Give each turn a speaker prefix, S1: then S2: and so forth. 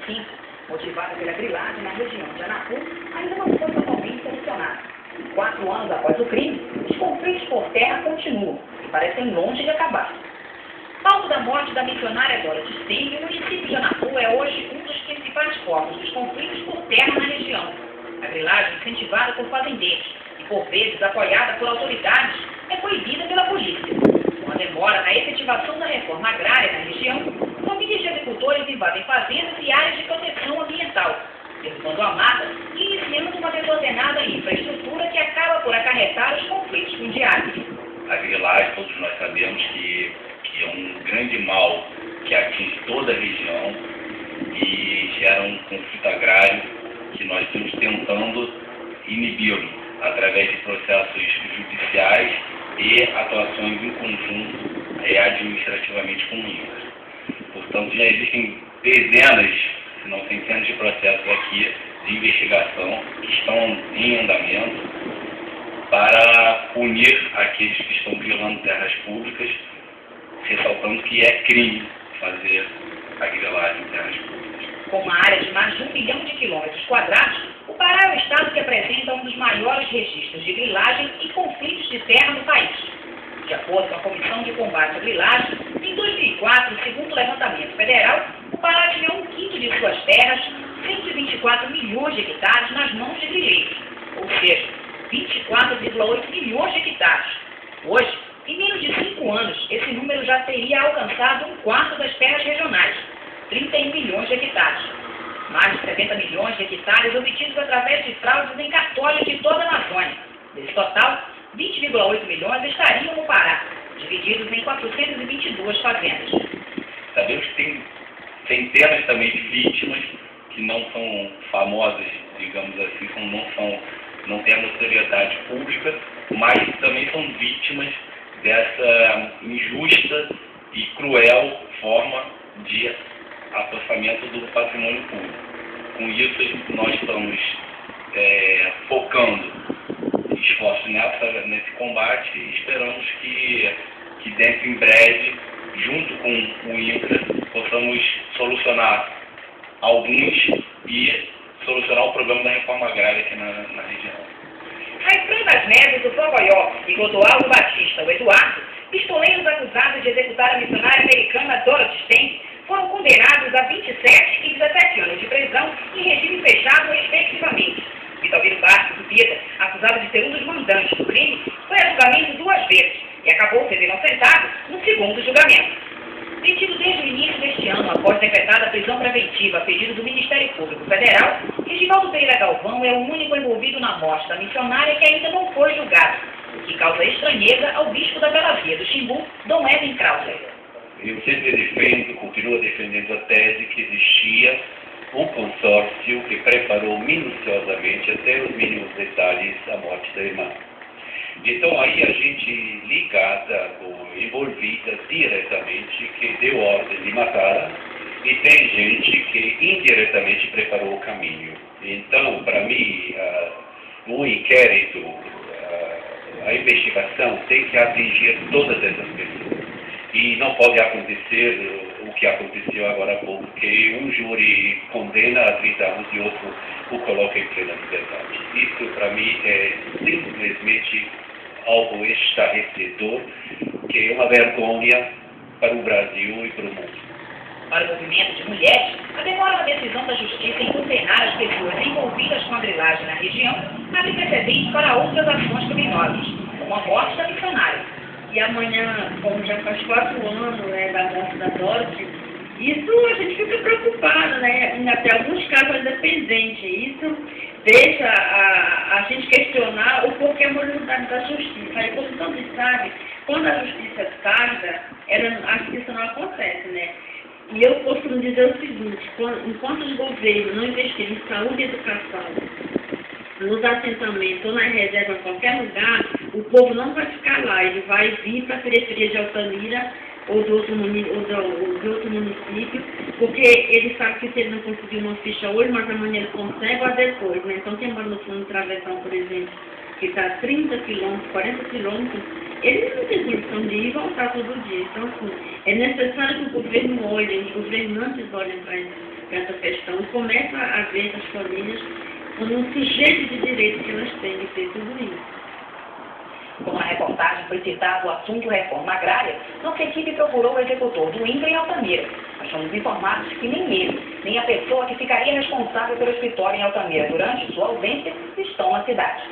S1: 2005, motivada pela grilagem na região de Anapu, ainda não foi totalmente solucionada. 4 anos após o crime, os conflitos por terra continuam e parecem longe de acabar. Salvo da morte da missionária Dorothy Steng, o município de Anapu é hoje um dos principais focos dos conflitos por terra na região. A grilagem, incentivada por fazendeiros e por vezes apoiada por autoridades, é proibida pela polícia. Com a demora na efetivação da reforma agrária na região, famílias de agricultores invadem fazendas e áreas de proteção ambiental, derrubando a mata e iniciando uma desordenada infraestrutura que acaba por acarretar os conflitos fundiários.
S2: A grilagem, todos nós sabemos que é um grande mal que atinge toda a região e gera um conflito agrário que nós estamos tentando inibir através de processos judiciais e atuações em conjunto administrativamente com o INCRA. Portanto, já existem dezenas, se não centenas de processos aqui de investigação que estão em andamento para punir aqueles que estão violando terras públicas, ressaltando que é crime fazer a grilagem em terras públicas.
S1: Com uma área de mais de 1 milhão de quilômetros quadrados, o Pará é o estado que apresenta um dos maiores registros de grilagem e conflitos de terra no país. De acordo com a Comissão de Combate à Grilagem, em 2004, segundo o levantamento federal, o Pará tinha 1/5 de suas terras, 124 milhões de hectares, nas mãos de grileiros, ou seja, 24,8 milhões de hectares. Hoje, em menos de 5 anos, esse número já teria alcançado 1/4 das terras regionais, 31 milhões de hectares. Mais de 70 milhões de hectares obtidos através de fraudes em cartórios de toda a Amazônia. Desse total, 20,8 milhões estariam no Pará, divididos em 422 fazendas.
S2: Sabemos que tem centenas também de vítimas que não são famosas, digamos assim, não têm a notoriedade pública, mas também são vítimas dessa injusta e cruel forma de apossamento do patrimônio público. Com isso, nós estamos focando esforços nesse combate e esperamos que dentro em breve, junto com o INCRA, possamos solucionar alguns e solucionar o problema da reforma agrária aqui na região.
S1: A Fran das Neves, do Progoió, e Clodoaldo Batista, o Eduardo, pistoleiros acusados de executar a missionária americana Dorothy Steng, foram condenados a 27 e 17 anos de prisão em regime fechado, respectivamente. Vitalvino Bastos, do Pita, acusado de ser um dos mandantes do crime, foi a julgamento 2 vezes e acabou sendo inocentado no 2º julgamento. Detido desde o início deste ano, após decretada prisão preventiva a pedido do Ministério Público Federal, Regivaldo Pereira Galvão é o único envolvido na morte da missionária que ainda não foi julgado, o que causa estranheza ao bispo da Bela Via do Xingu, Dom Edwin Krauser.
S3: Eu sempre continuo defendendo a tese que existia um consórcio que preparou minuciosamente, até os mínimos detalhes, a morte da irmã. Então aí a gente ligada ou envolvida diretamente que deu ordem de matá-la e tem gente que indiretamente preparou o caminho. Então, para mim, o inquérito, a investigação tem que atingir todas essas pessoas. E não pode acontecer o que aconteceu agora há pouco, que um júri condena a 30 anos e outro o coloca em plena liberdade. Isso, para mim, é simplesmente algo estarrecedor, que é uma vergonha para o Brasil e para o mundo.
S1: Para o movimento de mulheres, a demora na decisão da Justiça em condenar as pessoas envolvidas com a grilagem na região abre precedentes para outras ações criminosas, como a morte da missionária.
S4: E amanhã, como já faz 4 anos da morte da Dorothy, isso a gente fica preocupado, né? Até alguns casos ainda pendentes. Isso deixa a gente questionar o porquê a morosidade da justiça. Aí, como todos sabem, quando a justiça tarda, a justiça não acontece, né? E eu costumo dizer o seguinte: enquanto os governos não investirem em saúde e educação, nos assentamentos ou na reserva em qualquer lugar, o povo não vai ficar lá, ele vai vir para a periferia de Altamira ou de outro município, porque ele sabe que se ele não conseguir uma ficha hoje, mas amanhã ele consegue ou depois, né? Então quem mora no fundo do travessão, por exemplo, que está a 30 quilômetros, 40 quilômetros, eles não têm condição de ir e voltar todo dia. Então, assim, é necessário que o governo olhe, os governantes olhem para isso. com essa questão e começam a ver as famílias como um sujeito de direito que elas têm de ter tudo isso.
S1: Como na reportagem foi citado o assunto reforma agrária, nossa equipe procurou o executor do INCRA em Altamira. Nós fomos informados que nem ele, nem a pessoa que ficaria responsável pelo escritório em Altamira durante sua ausência, estão na cidade.